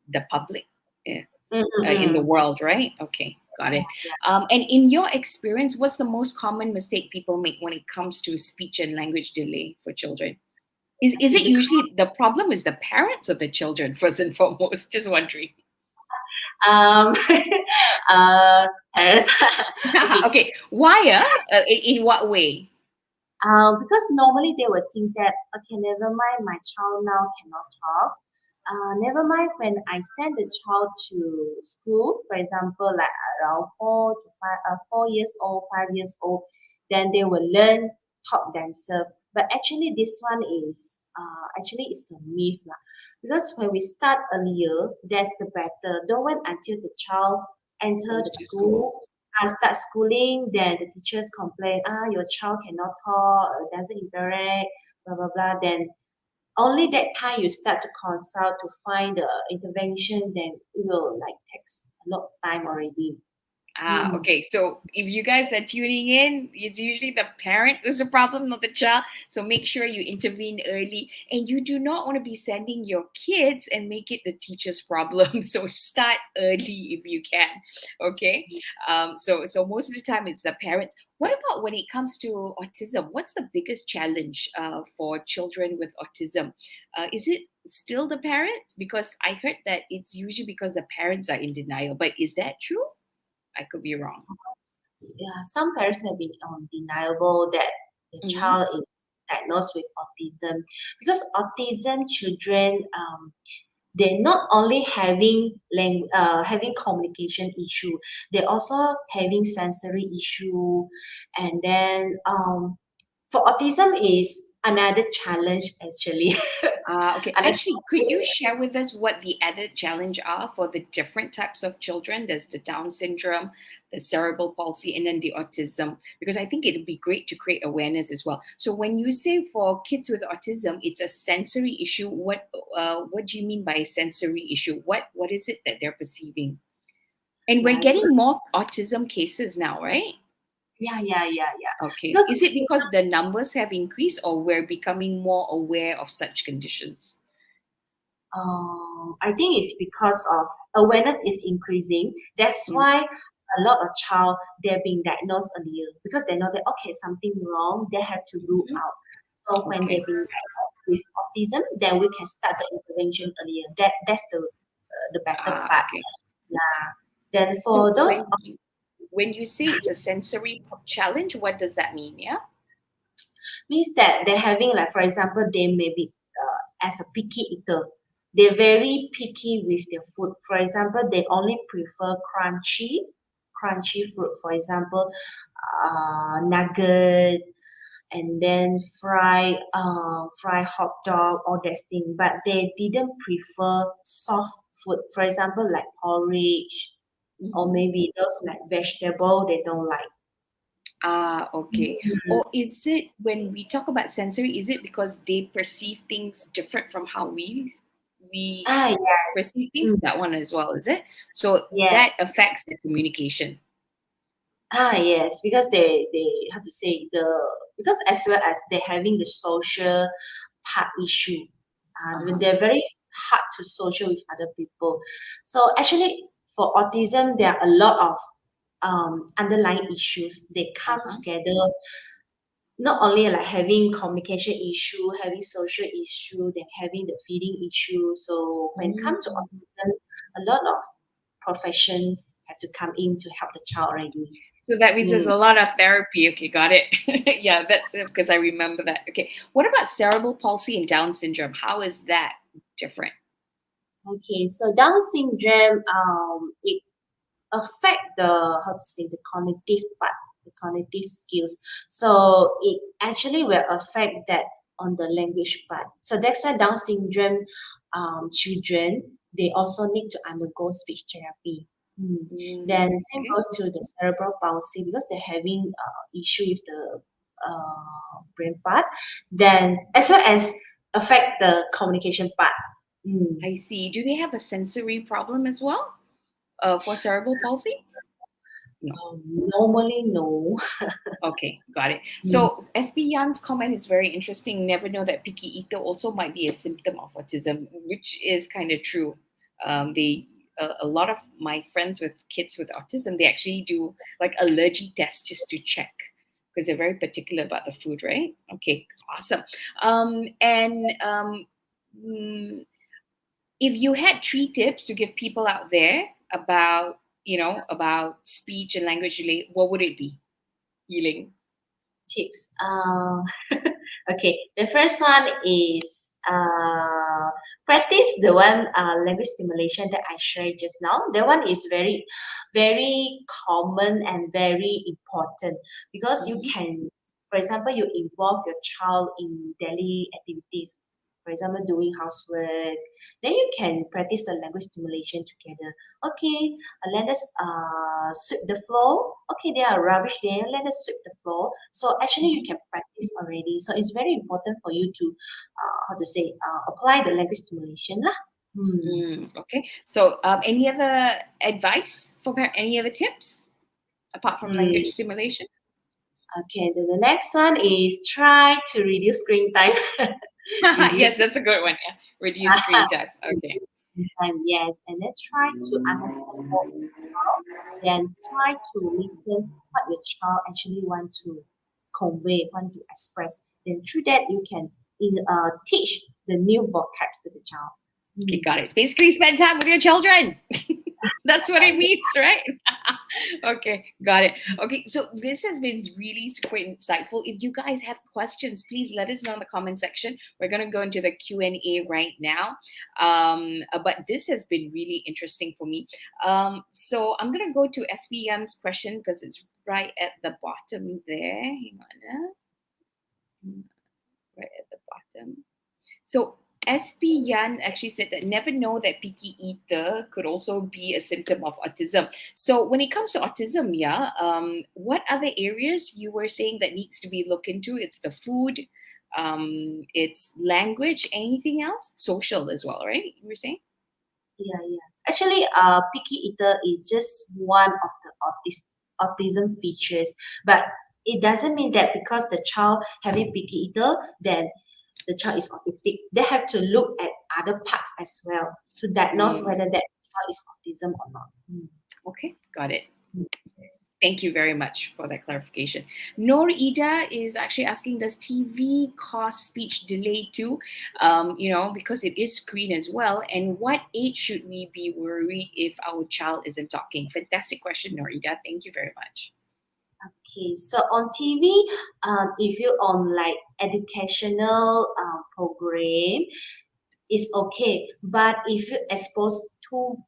[SPEAKER 1] the public, eh, in the
[SPEAKER 3] Mm-mm-mm.
[SPEAKER 1] world. Right. Okay. Got it.
[SPEAKER 3] Yeah.
[SPEAKER 1] And in your experience, what's the most common mistake people make when it comes to speech and language delay for children? Is
[SPEAKER 3] Okay,
[SPEAKER 1] it
[SPEAKER 3] because
[SPEAKER 1] usually the problem is the parents or the children first and foremost? Just wondering.
[SPEAKER 3] um uh parents okay.
[SPEAKER 1] Okay. Why? In what way?
[SPEAKER 3] Because normally they would think that, okay, never mind, my child now cannot talk. Never mind when I send the child to school, for example, like around 4 years old, 5 years old, then they will learn talk themselves. But actually, this one is actually it's a myth lah. Because when we start earlier, that's the better. Don't wait until the child enter
[SPEAKER 1] Goes
[SPEAKER 3] the
[SPEAKER 1] to school.
[SPEAKER 3] school start schooling, then the teachers complain, your child cannot talk, doesn't interact, blah blah blah. Then only that time you start to consult to find the intervention, then it will like takes a lot of time already.
[SPEAKER 1] Ah,
[SPEAKER 3] Mm.
[SPEAKER 1] okay. So if you guys are tuning in, it's usually the parent who's the problem, not the child. So make sure you intervene early. And you do not want to be sending your kids and make it the teacher's problem. So start early if you can. Okay. So most of the time it's the parents. What about when it comes to autism? What's the biggest challenge for children with autism? Is it still the parents? Because I heard that it's usually because the parents are in denial. But is that true? I could be wrong.
[SPEAKER 3] Yeah, some parents may be deniable that the
[SPEAKER 1] Hmm.
[SPEAKER 3] child is diagnosed with autism because autism children they're not only having communication issue, they're also having sensory issue, and then for autism is another challenge actually.
[SPEAKER 1] Okay.
[SPEAKER 3] Another
[SPEAKER 1] Actually, could you share with us what the added challenge are for the different types of children? There's the Down syndrome, the cerebral palsy, and then the autism. Because I think it'd be great to create awareness as well. So when you say for kids with autism, it's a sensory issue. What do you mean by a sensory issue? What is it that they're perceiving? And we're
[SPEAKER 3] yeah, because
[SPEAKER 1] getting more autism cases now, right?
[SPEAKER 3] yeah,
[SPEAKER 1] Okay.
[SPEAKER 3] because
[SPEAKER 1] Is it because the numbers have increased or we're becoming more aware of such conditions?
[SPEAKER 3] I think it's because of awareness is increasing. That's
[SPEAKER 1] Mm.
[SPEAKER 3] why a lot of child they're being diagnosed earlier because they know that okay something wrong they have to rule
[SPEAKER 1] Mhm.
[SPEAKER 3] out. So when they're
[SPEAKER 1] Okay.
[SPEAKER 3] being diagnosed with autism, then we can start the intervention earlier. That's the better part.
[SPEAKER 1] Okay.
[SPEAKER 3] Yeah. Then
[SPEAKER 1] So
[SPEAKER 3] for those
[SPEAKER 1] when you say it's a sensory challenge, what does that mean? Yeah.
[SPEAKER 3] means that they're having like for example they may be as a picky eater, they're very picky with their food. For example, they only prefer crunchy food, for example nugget, and then fry hot dog, all that thing, but they didn't prefer soft food, for example like porridge or
[SPEAKER 1] Mhm.
[SPEAKER 3] maybe those like vegetable they don't like.
[SPEAKER 1] Okay. Or is it when we talk about sensory, is it because they perceive things different from how we
[SPEAKER 3] Yes.
[SPEAKER 1] perceive things? That one as well, is it? So
[SPEAKER 3] Yes.
[SPEAKER 1] that affects the communication.
[SPEAKER 3] Yes, because they have to say because as well as they're having the social part issue, when
[SPEAKER 1] Uh-huh.
[SPEAKER 3] they're very hard to social with other people. So actually, for autism, there are a lot of underlying issues. They come
[SPEAKER 1] Uh-huh.
[SPEAKER 3] together, not only like having communication issue, having social issue, then having the feeding issue. So when it comes to
[SPEAKER 1] Mm.
[SPEAKER 3] autism, a lot of professions have to come in to help the child already.
[SPEAKER 1] So that means there's
[SPEAKER 3] Mm.
[SPEAKER 1] a lot of therapy. Okay, got it. Yeah, that because I remember that. Okay, what about cerebral palsy and Down syndrome? How is that different?
[SPEAKER 3] Okay, so Down syndrome, it affect the how to say the cognitive part, the cognitive skills. So it actually will affect that on the language part. So that's why Down syndrome children they also need to undergo speech therapy. Mm. Then same
[SPEAKER 1] Okay.
[SPEAKER 3] goes to the cerebral palsy because they're having issue with the brain part. Then as well as affect the communication part. Mm.
[SPEAKER 1] I see. Do they have a sensory problem as well? For cerebral palsy? No.
[SPEAKER 3] Normally, no.
[SPEAKER 1] Okay, got it.
[SPEAKER 3] Mm.
[SPEAKER 1] So SB Yan's comment is very interesting. Never know that picky eater also might be a symptom of autism, which is kind of true. They a lot of my friends with kids with autism, they actually do like allergy tests just to check because they're very particular about the food, right? Okay, awesome. And mm, if you had three tips to give people out there about about speech and language relate, what would it be? Yiling.
[SPEAKER 3] Tips. Okay, the first one is practice the one language stimulation that I shared just now. That one is very, very common and very important because you
[SPEAKER 1] Mhm.
[SPEAKER 3] can, for example, you involve your child in daily activities. For example, doing housework, then you can practice the language stimulation together. Okay, let us sweep the floor. Okay, there are rubbish there. Let us sweep the floor. So actually, you
[SPEAKER 1] Mhm.
[SPEAKER 3] can practice already. So it's very important for you to, how to say, apply the language stimulation lah. Hmm.
[SPEAKER 1] Okay. So, any other advice for any other tips apart from language
[SPEAKER 3] Hmm.
[SPEAKER 1] stimulation?
[SPEAKER 3] Okay, then the next one is try to reduce screen time.
[SPEAKER 1] Yes,
[SPEAKER 3] Reduce
[SPEAKER 1] that's a good one. Yeah. Reduce screen time. Okay.
[SPEAKER 3] reduce screen time, yes. And then try to understand more of your child. Then try to listen what your child actually want to convey, want to express. Then through that you can teach the new vocabs to the child.
[SPEAKER 1] Okay,
[SPEAKER 3] Hmm.
[SPEAKER 1] got it. Basically, spend time with your children. That's what it means, right? Okay, got it. Okay, so this has been really super insightful. If you guys have questions, please let us know in the comment section. We're gonna go into the Q&A right now. But this has been really interesting for me. So I'm gonna go to SPM's question because it's right at the bottom there. Hang on, right at the bottom. So SP Yan actually said that never know that picky eater could also be a symptom of autism. So when it comes to autism, yeah, what other areas you were saying that needs to be looked into? It's the food, it's language, anything else? Social as well, right? You were saying?
[SPEAKER 3] Yeah, yeah. Actually, picky eater is just one of the autism features, but it doesn't mean that because the child having picky eater, then the child is autistic. They have to look at other parts as well to diagnose
[SPEAKER 1] Mm,
[SPEAKER 3] whether that child is autism or not. Mm.
[SPEAKER 1] okay, got it.
[SPEAKER 3] Mm.
[SPEAKER 1] Thank you very much for that clarification. Noor Ida is actually asking, does TV cause speech delay too? Because it is screen as well. And what age should we be worried if our child isn't talking? Fantastic question, Noor Ida. Thank you very much.
[SPEAKER 3] Okay, so on TV, if you on like educational program, is okay. But if you expose too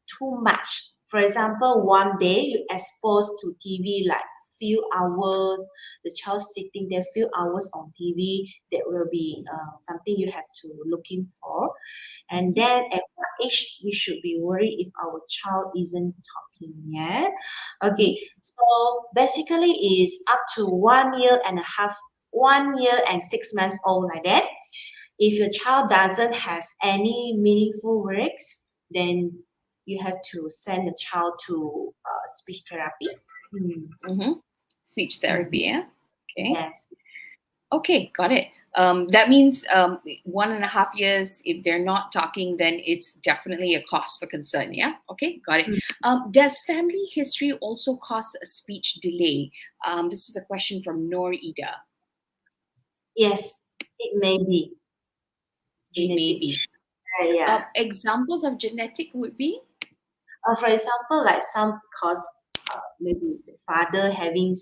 [SPEAKER 3] much, for example, one day you expose to TV like few hours, the child sitting there few hours on TV, that will be something you have to looking for. And
[SPEAKER 1] Mhm.
[SPEAKER 3] then at what age we should be worried if our child isn't talking yet?
[SPEAKER 1] Mhm.
[SPEAKER 3] Okay, so basically is up to 1 year and a half, 1 year and 6 months old like that. If your child doesn't have any meaningful words, then you have to send the child to speech therapy. Hmm.
[SPEAKER 1] Mhm. Speech therapy,
[SPEAKER 3] Mhm.
[SPEAKER 1] yeah? Okay.
[SPEAKER 3] Yes.
[SPEAKER 1] Okay, got it. That means 1.5 years, if they're not talking, then it's definitely a cause for concern. Yeah. Okay, got it.
[SPEAKER 3] Mm.
[SPEAKER 1] Does family history also cause a speech delay? This is a question from Noor Ida.
[SPEAKER 3] Yes, it may be
[SPEAKER 1] It may
[SPEAKER 3] genetic
[SPEAKER 1] be.
[SPEAKER 3] issue. Yeah.
[SPEAKER 1] Examples of genetic would be.
[SPEAKER 3] For example, like some cause maybe the father having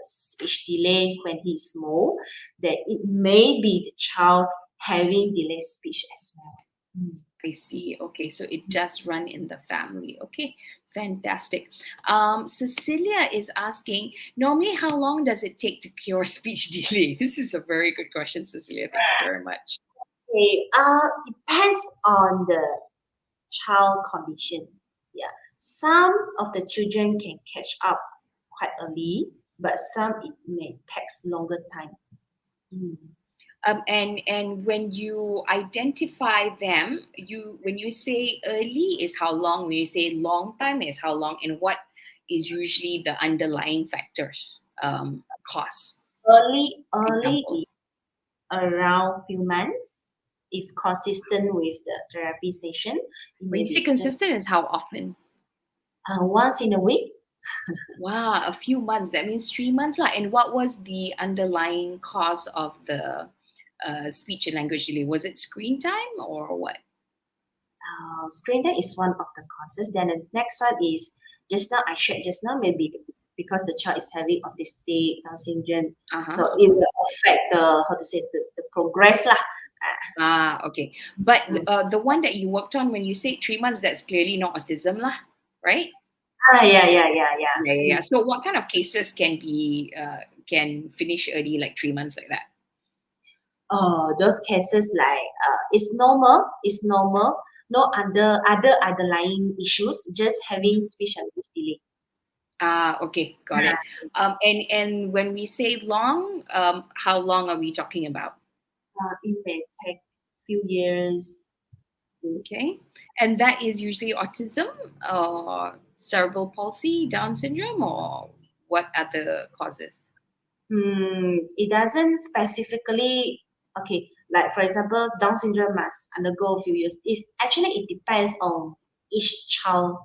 [SPEAKER 3] speech delay when he's small, that it may be the child having delayed speech as well. Mm.
[SPEAKER 1] I see. Okay, so it does run in the family. Okay, fantastic. Cecilia is asking, normally, how long does it take to cure speech delay? This is a very good question, Cecilia. Thank you very much.
[SPEAKER 3] Okay, depends on the child condition. Yeah, some of the children can catch up quite early, but some it may takes longer time. Mm.
[SPEAKER 1] And when you identify them, when you say early is how long, when you say long time is how long, and what is usually the underlying factors, cause
[SPEAKER 3] Early
[SPEAKER 1] example.
[SPEAKER 3] is around few months. If consistent with the therapy session, it
[SPEAKER 1] When
[SPEAKER 3] may
[SPEAKER 1] you say
[SPEAKER 3] be just
[SPEAKER 1] consistent is how often?
[SPEAKER 3] once in a week.
[SPEAKER 1] Wow, a few months. That means 3 months lah. And what was the underlying cause of the speech and language delay? Was it screen time or what?
[SPEAKER 3] Screen time is one of the causes. Then the next one is just now I shared just now, maybe because the child is having autistic Down syndrome,
[SPEAKER 1] Uh-huh.
[SPEAKER 3] so it will affect the how to say the progress lah.
[SPEAKER 1] Ah, okay. But
[SPEAKER 3] Mm.
[SPEAKER 1] the one that you worked on when you say 3 months, that's clearly not autism lah, right?
[SPEAKER 3] Yeah.
[SPEAKER 1] Yeah, yeah, yeah.
[SPEAKER 3] Mm.
[SPEAKER 1] So what kind of cases can finish early, like 3 months like that?
[SPEAKER 3] Those cases like it's normal. It's normal. No other underlying issues. Just having speech and language delay.
[SPEAKER 1] Ah, okay, got it. And when we say long, how long are we talking about?
[SPEAKER 3] It may take few years.
[SPEAKER 1] Okay, and that is usually autism or cerebral palsy, Down syndrome, or what other causes?
[SPEAKER 3] It doesn't specifically, okay, like for example, Down syndrome must undergo a few years. It's actually it depends on each child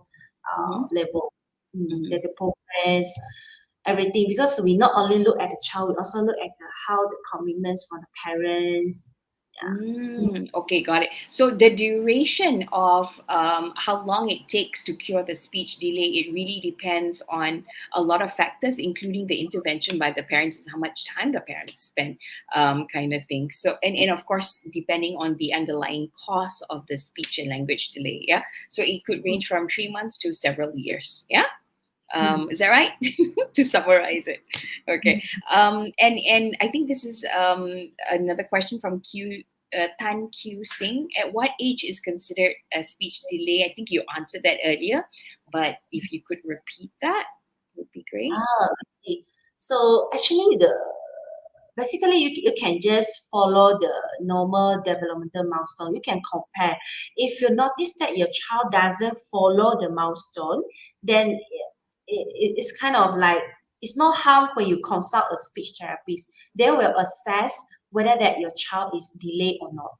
[SPEAKER 1] Mm-hmm,
[SPEAKER 3] level,
[SPEAKER 1] mm-hmm.
[SPEAKER 3] the progress, everything. Because we not only look at the child, we also look at how the commitments from the parents. Yeah.
[SPEAKER 1] Okay, got it. So the duration of how long it takes to cure the speech delay, it really depends on a lot of factors, including the intervention by the parents, is how much time the parents spend, kind of thing. So, and of course, depending on the underlying cause of the speech and language delay. Yeah. So it could range from 3 months to several years. Yeah.
[SPEAKER 3] Mm.
[SPEAKER 1] Is that right? To summarize it, okay. And I think this is another question from Tan Q Singh. At what age is considered a speech delay? I think you answered that earlier, but if you could repeat that, would be great.
[SPEAKER 3] Okay. So actually, the basically you can just follow the normal developmental milestone. You can compare. If you notice that your child doesn't follow the milestone, then it's kind of like it's no harm when you consult a speech therapist. They will assess whether that your child is delayed or not.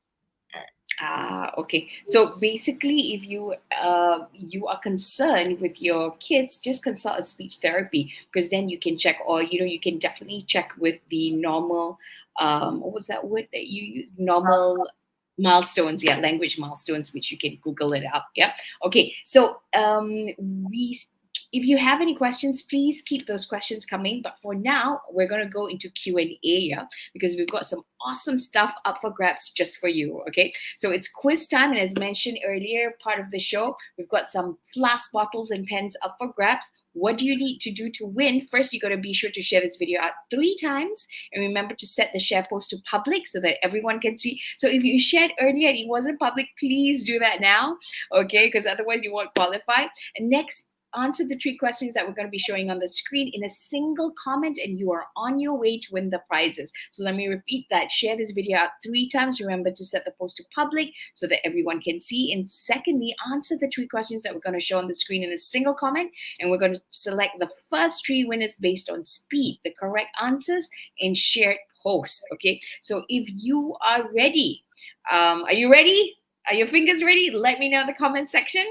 [SPEAKER 1] Ah, okay. So basically, if you are concerned with your kids, just consult a speech therapy, because then you can check, or you can definitely check with the normal. What was that word that you use? Normal milestones, yeah, language milestones, which you can Google it up. Yeah. Okay. So we if you have any questions, please keep those questions coming. But for now, we're going to go into Q&A, yeah, because we've got some awesome stuff up for grabs just for you. Okay, so it's quiz time, and as mentioned earlier, part of the show, we've got some flask bottles and pens up for grabs. What do you need to do to win? First, you got to be sure to share this video out 3 times, and remember to set the share post to public so that everyone can see. So if you shared earlier and it wasn't public, please do that now, okay, because otherwise you won't qualify. And next, answer the 3 questions that we're going to be showing on the screen in a single comment, and you are on your way to win the prizes. So let me repeat that. Share this video out 3 times. Remember to set the post to public so that everyone can see. And secondly, answer the 3 questions that we're going to show on the screen in a single comment, and we're going to select the first 3 winners based on speed, the correct answers, and shared posts. Okay, so if you are ready, are you ready? Are your fingers ready? Let me know in the comment section.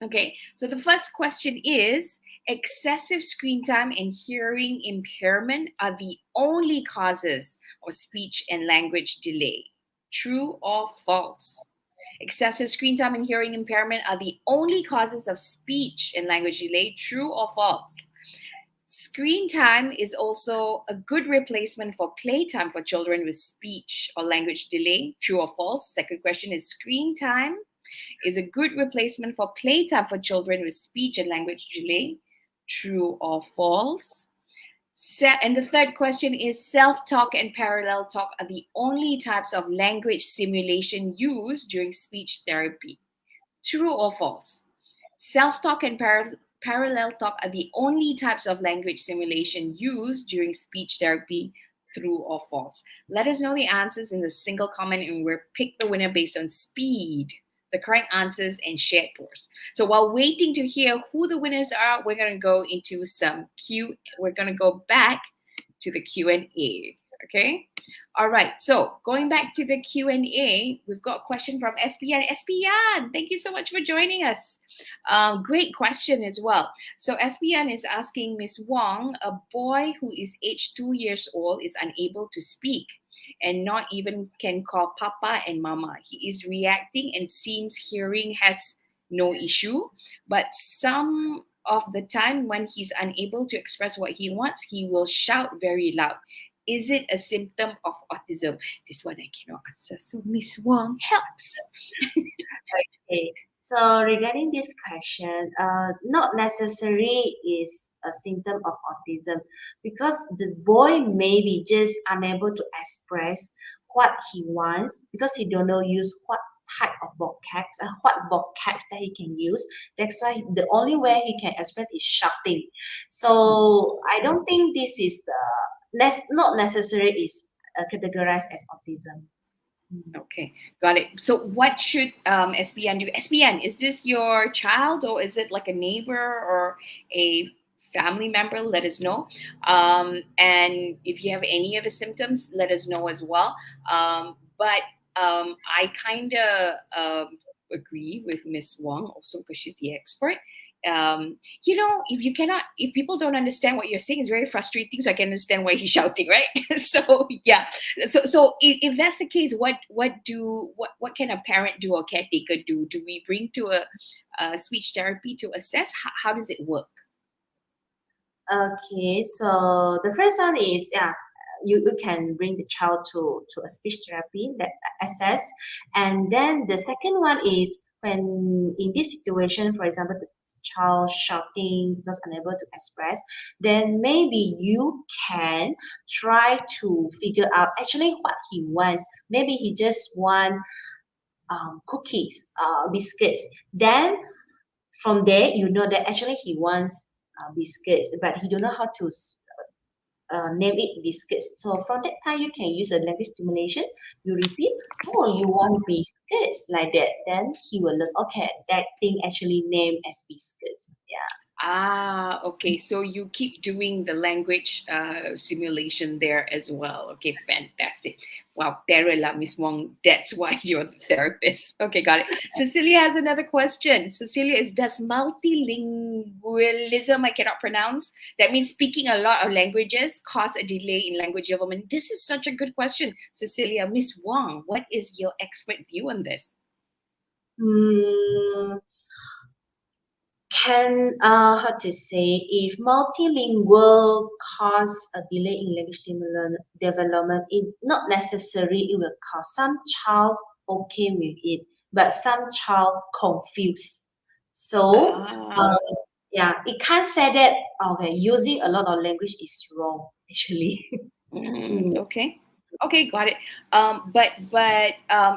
[SPEAKER 1] Okay, so the first question is, excessive screen time and hearing impairment are the only causes of speech and language delay. True or false? Excessive screen time and hearing impairment are the only causes of speech and language delay. True or false? Screen time is also a good replacement for playtime for children with speech or language delay. True or false? Second question is screen time is a good replacement for playtime for children with speech and language delay. True or false? And the third question is self talk and parallel talk are the only types of language simulation used during speech therapy. True or false? Self talk and parallel talk are the only types of language simulation used during speech therapy. True or false? Let us know the answers in the single comment and we'll pick the winner based on speed, the correct answers, and shared posts. So while waiting to hear who the winners are, we're going to go into some Q. We're going to go back to the Q&A. Okay. All right. So going back to the Q&A, we've got a question from SPN. SPN, thank you so much for joining us. Great question as well. So SPN is asking Miss Wong, a boy who is aged 2 years old is unable to speak and not even can call Papa and Mama. He is reacting and seems hearing has no issue, but some of the time when he's unable to express what he wants, he will shout very loud. Is it a symptom of autism? This one I cannot answer. So Miss Wong helps.
[SPEAKER 3] Okay. So regarding this question, not necessary is a symptom of autism because the boy may be just unable to express what he wants because he don't know use what type of vocabs, what vocabs that he can use. That's why the only way he can express is shouting. So I don't think this is not necessary is categorized as autism.
[SPEAKER 1] Okay, got it. So what should SPN do? SPN, is this your child or is it like a neighbor or a family member? Let us know. And if you have any of the symptoms, let us know as well. But I kind of agree with Miss Wong also because she's the expert. If people don't understand what you're saying, it's very frustrating. So I can understand why he's shouting, right? So yeah, so if that's the case, what can a parent do or caretaker do? Do we bring to a speech therapy to assess how does it work?
[SPEAKER 3] Okay, so the first one is you can bring the child to a speech therapy that assess, and then the second one is when in this situation, for example, the child shouting because unable to express, then maybe you can try to figure out actually what he wants. Maybe he just want cookies, biscuits. Then from there, you know that actually he wants biscuits, but he don't know how to name it biscuits. So from that time, you can use a language stimulation. You repeat, oh, you want biscuits like that. Then he will learn, okay, that thing actually named as biscuits. Yeah.
[SPEAKER 1] Ah, okay. So you keep doing the language simulation there as well. Okay, fantastic. Wow, Terela, Miss Wong, that's why you're the therapist. Okay, got it. Cecilia has another question. Cecilia is, does multilingualism, I cannot pronounce, that means speaking a lot of languages, cause a delay in language development? This is such a good question, Cecilia. Miss Wong, what is your expert view on this?
[SPEAKER 3] Hmm, can how to say if multilingual cause a delay in language development, it not necessary it will cause some child okay with it, but some child confused. So
[SPEAKER 1] Ah.
[SPEAKER 3] yeah, it can't say that okay using a lot of language is wrong actually. Mm,
[SPEAKER 1] Okay. Okay, got it.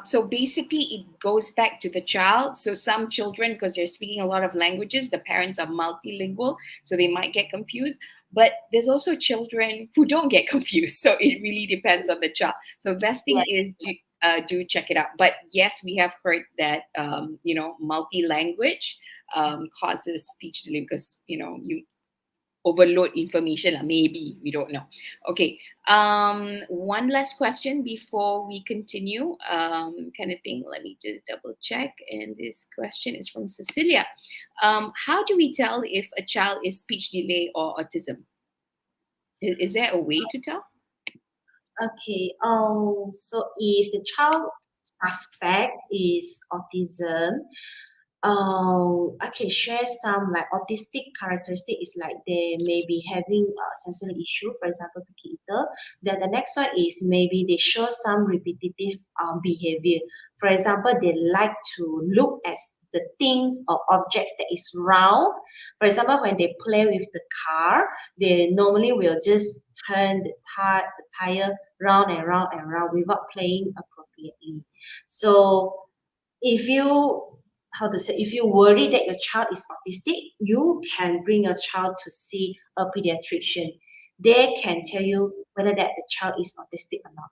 [SPEAKER 1] So basically, it goes back to the child. So some children, because they're speaking a lot of languages, the parents are multilingual, so they might get confused. But there's also children who don't get confused. So it really depends on the child. So best
[SPEAKER 3] yeah,
[SPEAKER 1] thing is do check it out. But yes, we have heard that multi-language causes speech delay because you overload information, maybe we don't know. Okay, one last question before we continue, kind of thing. Let me just double check, and this question is from Cecilia. How do we tell if a child is speech delay or autism? Is there a way to tell?
[SPEAKER 3] okay. So if the child aspect is autism. I can share some like autistic characteristic is like they may be having a sensory issue, for example, picky eater. Then the next one is maybe they show some repetitive behavior. For example, they like to look at the things or objects that is round. For example, when they play with the car, they normally will just turn the tire round and round and round without playing appropriately. So if you how to say if you worry that your child is autistic, you can bring your child to see a pediatrician. They can tell you whether that the child is autistic or not.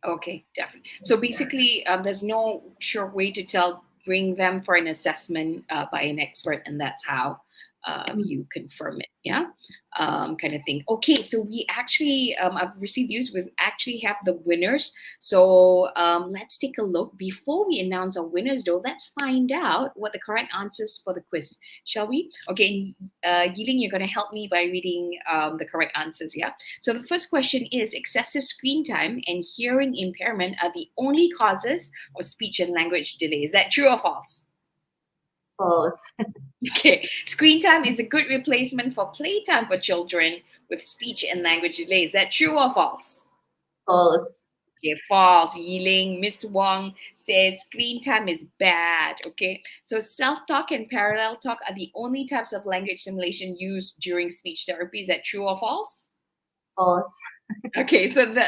[SPEAKER 1] Okay, definitely. So basically, there's no sure way to tell. Bring them for an assessment by an expert, and that's how you confirm it. Yeah, kind of thing. Okay, so we actually, I've received news. We actually have the winners. So let's take a look. Before we announce our winners, though, let's find out what the correct answers for the quiz, shall we? Okay, Yiling, you're going to help me by reading the correct answers. Yeah. So the first question is: excessive screen time and hearing impairment are the only causes of speech and language delay. Is that true or false?
[SPEAKER 3] False.
[SPEAKER 1] Okay, screen time is a good replacement for playtime for children with speech and language delay. Is that true or false?
[SPEAKER 3] False.
[SPEAKER 1] Okay, false. Yiling, Miss Wong says screen time is bad. Okay, so self talk and parallel talk are the only types of language simulation used during speech therapy. Is that true or false?
[SPEAKER 3] False.
[SPEAKER 1] Okay, so the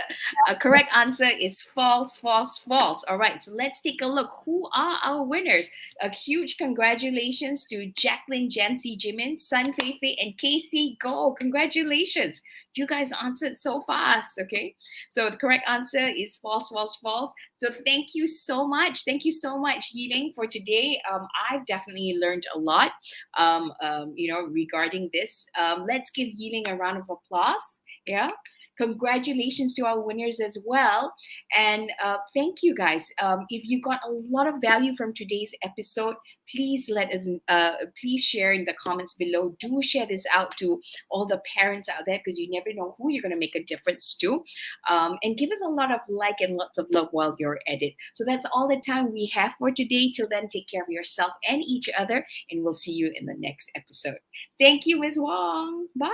[SPEAKER 1] correct answer is false, false, false. All right, so let's take a look. Who are our winners? A huge congratulations to Jacqueline, Jancy, Jimin, Sun Feifei, and Casey Go. Congratulations. You guys answered so fast. Okay, so the correct answer is false, false, false. So thank you so much. Thank you so much, Yiling, for today. I've definitely learned a lot, regarding this. Let's give Yiling a round of applause. Yeah, congratulations to our winners as well, and thank you guys. If you got a lot of value from today's episode, please let us please share in the comments below. Do share this out to all the parents out there, because you never know who you're going to make a difference to. And give us a lot of like and lots of love while you're at it. So that's all the time we have for today. Till then, take care of yourself and each other, and we'll see you in the next episode. Thank you, Ms. Wong. Bye.